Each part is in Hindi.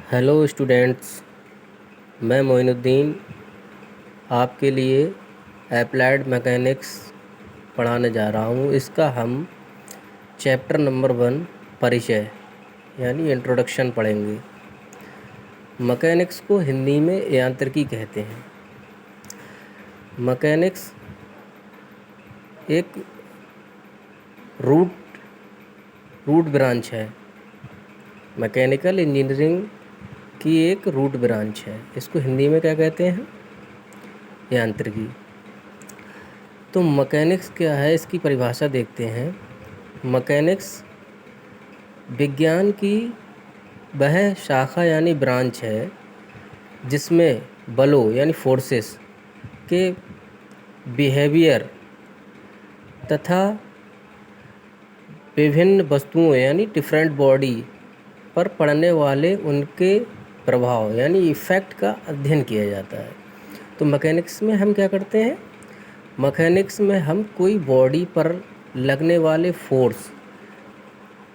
हेलो स्टूडेंट्स, मैं मोइनुद्दीन आपके लिए अप्लाइड मैकेनिक्स पढ़ाने जा रहा हूँ। इसका हम चैप्टर नंबर 1 परिचय यानी इंट्रोडक्शन पढ़ेंगे। मैकेनिक्स को हिंदी में यांत्रिकी कहते हैं। मैकेनिक्स एक रूट ब्रांच है। मैकेनिकल इंजीनियरिंग की एक रूट ब्रांच है। इसको हिंदी में क्या कहते हैं? यांत्रिकी। तो मैकेनिक्स क्या है, इसकी परिभाषा देखते हैं। मैकेनिक्स विज्ञान की वह शाखा यानी ब्रांच है जिसमें बलों यानी फोर्सेस के बिहेवियर तथा विभिन्न वस्तुओं यानी डिफरेंट बॉडी पर पड़ने वाले उनके प्रभाव यानी इफ़ेक्ट का अध्ययन किया जाता है। तो मैकेनिक्स में हम क्या करते हैं? मैकेनिक्स में हम कोई बॉडी पर लगने वाले फोर्स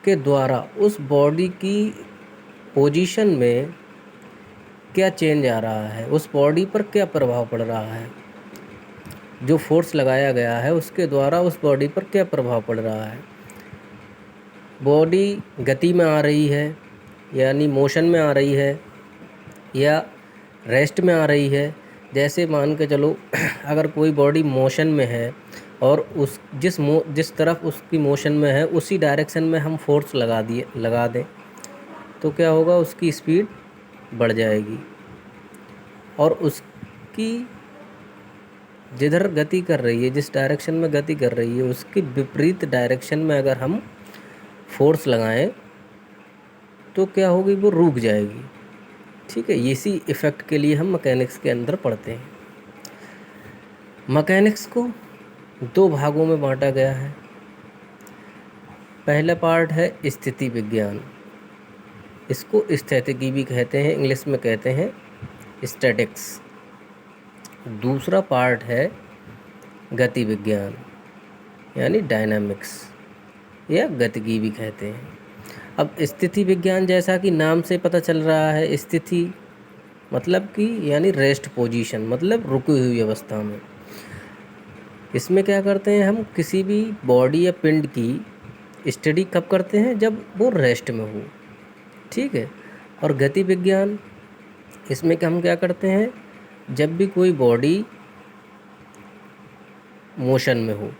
के द्वारा उस बॉडी की पोजीशन में क्या चेंज आ रहा है, उस बॉडी पर क्या प्रभाव पड़ रहा है, जो फोर्स लगाया गया है उसके द्वारा उस बॉडी पर क्या प्रभाव पड़ रहा है। बॉडी गति में आ रही है यानी मोशन में आ रही है या रेस्ट में आ रही है। जैसे मान के चलो अगर कोई बॉडी मोशन में है और उस जिस तरफ उसकी मोशन में है उसी डायरेक्शन में हम फोर्स लगा दें तो क्या होगा? उसकी स्पीड बढ़ जाएगी और उसकी जिधर गति कर रही है, जिस डायरेक्शन में गति कर रही है उसकी विपरीत डायरेक्शन में अगर हम फोर्स लगाएं तो क्या होगी? वो रुक जाएगी। ठीक है, इसी इफ़ेक्ट के लिए हम मैकेनिक्स के अंदर पढ़ते हैं। मैकेनिक्स को 2 भागों में बांटा गया है। पहला पार्ट है स्थिति विज्ञान, इसको स्थैतिकी भी कहते हैं, इंग्लिश में कहते हैं स्टैटिक्स। दूसरा पार्ट है गति विज्ञान यानी डायनामिक्स या गतिकी भी कहते हैं। अब स्थिति विज्ञान जैसा कि नाम से पता चल रहा है, स्थिति मतलब कि यानी रेस्ट पोजीशन, मतलब रुकी हुई अवस्था में। इसमें क्या करते हैं हम? किसी भी बॉडी या पिंड की स्टडी कब करते हैं? जब वो रेस्ट में हो। ठीक है। और गति विज्ञान इसमें हम क्या करते हैं? जब भी कोई बॉडी मोशन में हो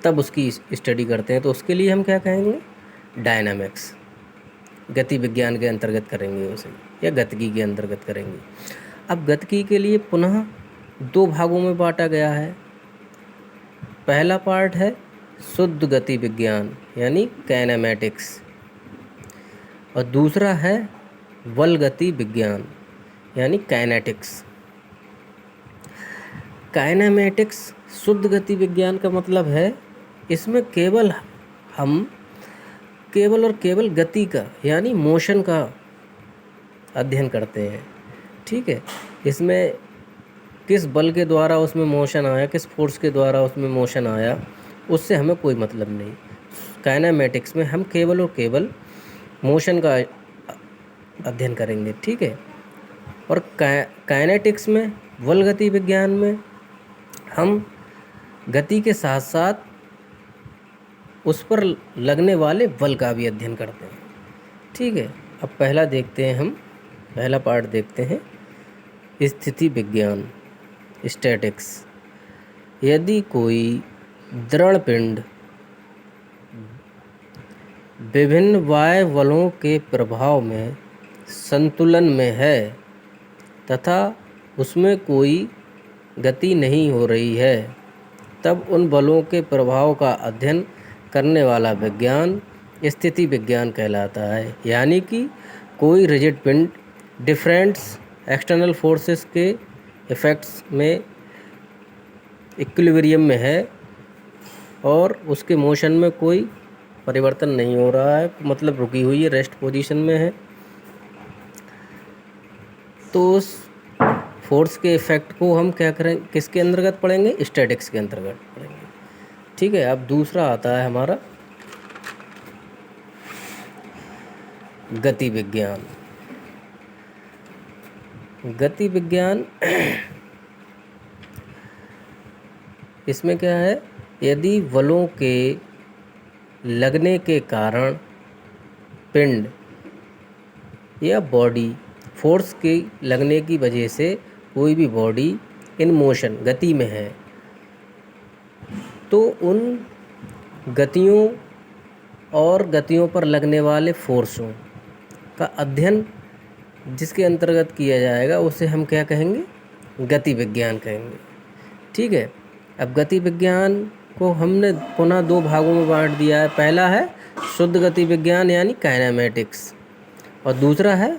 तब उसकी स्टडी करते हैं। तो उसके लिए हम क्या कहेंगे? डायनामिक्स, गति विज्ञान के अंतर्गत करेंगे उसे, या गतिकी के अंतर्गत करेंगे। अब गतिकी के लिए पुनः 2 भागों में बांटा गया है। पहला पार्ट है शुद्ध गति विज्ञान यानी काइनेमैटिक्स और दूसरा है बल गति विज्ञान यानी काइनेटिक्स। काइनेमैटिक्स शुद्ध गति विज्ञान का मतलब है इसमें केवल और केवल गति का यानी मोशन का अध्ययन करते हैं। ठीक है, इसमें किस बल के द्वारा उसमें मोशन आया, किस फोर्स के द्वारा उसमें मोशन आया, उससे हमें कोई मतलब नहीं। काइनेमैटिक्स में हम केवल और केवल मोशन का अध्ययन करेंगे। ठीक है। और काइनेटिक्स में, बल गति विज्ञान में हम गति के साथ साथ उस पर लगने वाले बल का भी अध्ययन करते हैं। ठीक है। अब पहला पार्ट देखते हैं स्थिति विज्ञान, स्टैटिक्स। यदि कोई दृढ़ पिंड विभिन्न वायु बलों के प्रभाव में संतुलन में है तथा उसमें कोई गति नहीं हो रही है, तब उन बलों के प्रभाव का अध्ययन करने वाला विज्ञान स्थिति विज्ञान कहलाता है। यानी कि कोई रिजिड पिंड डिफरेंट एक्सटर्नल फोर्सेस के इफ़ेक्ट्स में इक्विलिब्रियम में है और उसके मोशन में कोई परिवर्तन नहीं हो रहा है, मतलब रुकी हुई है, रेस्ट पोजीशन में है, तो उस फोर्स के इफ़ेक्ट को हम क्या करें, किसके अंतर्गत पढ़ेंगे? स्टैटिक्स के अंतर्गत पढ़ेंगे। ठीक है। अब दूसरा आता है हमारा गति विज्ञान। गति विज्ञान इसमें क्या है, यदि बलों के लगने के कारण पिंड या बॉडी, फोर्स के लगने की वजह से कोई भी बॉडी इन मोशन, गति में है, तो उन गतियों और गतियों पर लगने वाले फोर्सों का अध्ययन जिसके अंतर्गत किया जाएगा उसे हम क्या कहेंगे, गति विज्ञान कहेंगे। ठीक है। अब गति विज्ञान को हमने पुनः दो भागों में बांट दिया है। पहला है शुद्ध गति विज्ञान यानी काइनेमेटिक्स, और दूसरा है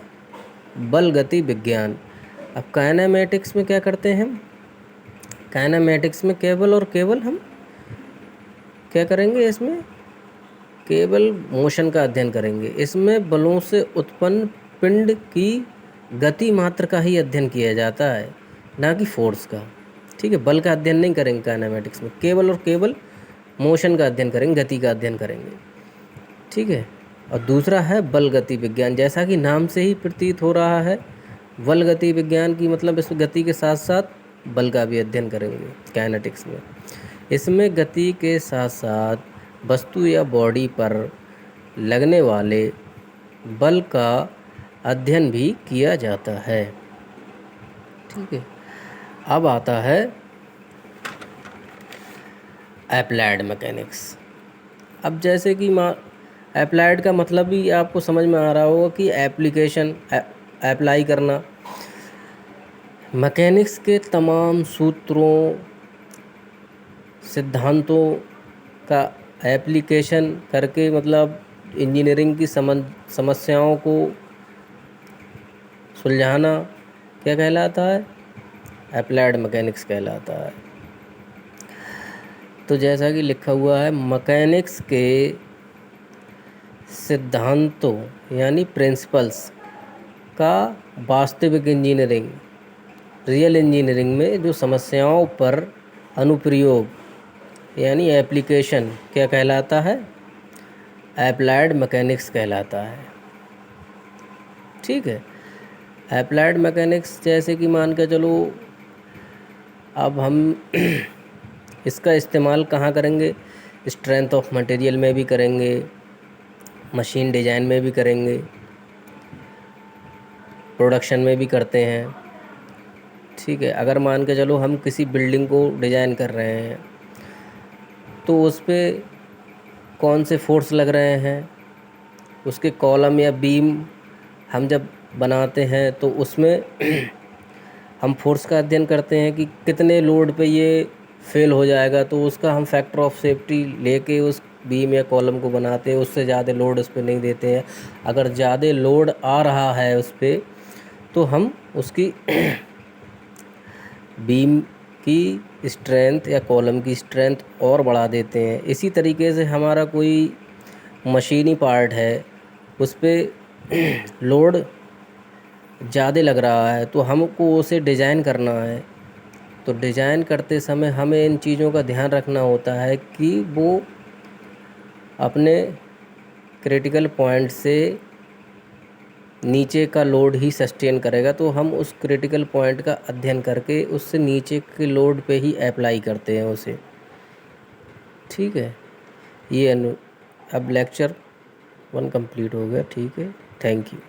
बल गति विज्ञान। अब काइनेमेटिक्स में क्या करते हैं हम, काइनेमेटिक्स में केवल और केवल हम क्या करेंगे, इसमें केवल मोशन का अध्ययन करेंगे। इसमें बलों से उत्पन्न पिंड की गति मात्र का ही अध्ययन किया जाता है, ना कि फोर्स का। ठीक है। बल का अध्ययन नहीं करेंगे काइनेमेटिक्स में, केवल और केवल मोशन का अध्ययन करेंगे, गति का अध्ययन करेंगे। ठीक है। और दूसरा है बल गति विज्ञान। जैसा कि नाम से ही प्रतीत हो रहा है, बल गति विज्ञान की मतलब इसमें गति के साथ साथ बल का भी अध्ययन करेंगे काइनेटिक्स में। इसमें गति के साथ साथ वस्तु या बॉडी पर लगने वाले बल का अध्ययन भी किया जाता है। ठीक है। अब आता है एप्लाइड मैकेनिक्स। अब जैसे कि एप्लाइड का मतलब भी आपको समझ में आ रहा होगा कि एप्लीकेशन, अप्लाई करना। मैकेनिक्स के तमाम सूत्रों, सिद्धांतों का एप्लीकेशन करके, मतलब इंजीनियरिंग की समस्याओं को सुलझाना क्या कहलाता है, एप्लाइड मैकेनिक्स कहलाता है। तो जैसा कि लिखा हुआ है, मैकेनिक्स के सिद्धांतों यानी प्रिंसिपल्स का वास्तविक इंजीनियरिंग, रियल इंजीनियरिंग में जो समस्याओं पर अनुप्रयोग यानी एप्लीकेशन क्या कहलाता है, एप्लाइड मैकेनिक्स कहलाता है। ठीक है। एप्लाइड मैकेनिक्स जैसे कि मान के चलो, अब हम इसका इस्तेमाल कहाँ करेंगे, स्ट्रेंथ ऑफ मटेरियल में भी करेंगे, मशीन डिज़ाइन में भी करेंगे, प्रोडक्शन में भी करते हैं। ठीक है। अगर मान के चलो हम किसी बिल्डिंग को डिज़ाइन कर रहे हैं तो उस पर कौन से फोर्स लग रहे हैं, उसके कॉलम या बीम हम जब बनाते हैं तो उसमें हम फोर्स का अध्ययन करते हैं कि कितने लोड पे ये फेल हो जाएगा, तो उसका हम फैक्टर ऑफ सेफ्टी लेके उस बीम या कॉलम को बनाते हैं, उससे ज़्यादा लोड उस पर नहीं देते हैं। अगर ज़्यादा लोड आ रहा है उस पर तो हम उसकी बीम की स्ट्रेंथ या कॉलम की स्ट्रेंथ और बढ़ा देते हैं। इसी तरीके से हमारा कोई मशीनी पार्ट है, उस पर लोड ज़्यादा लग रहा है तो हमको उसे डिज़ाइन करना है। तो डिज़ाइन करते समय हमें इन चीज़ों का ध्यान रखना होता है कि वो अपने क्रिटिकल पॉइंट से नीचे का लोड ही सस्टेन करेगा, तो हम उस क्रिटिकल पॉइंट का अध्ययन करके उससे नीचे के लोड पे ही अप्लाई करते हैं उसे। ठीक है। ये अब लेक्चर 1 कंप्लीट हो गया। ठीक है। Thank you.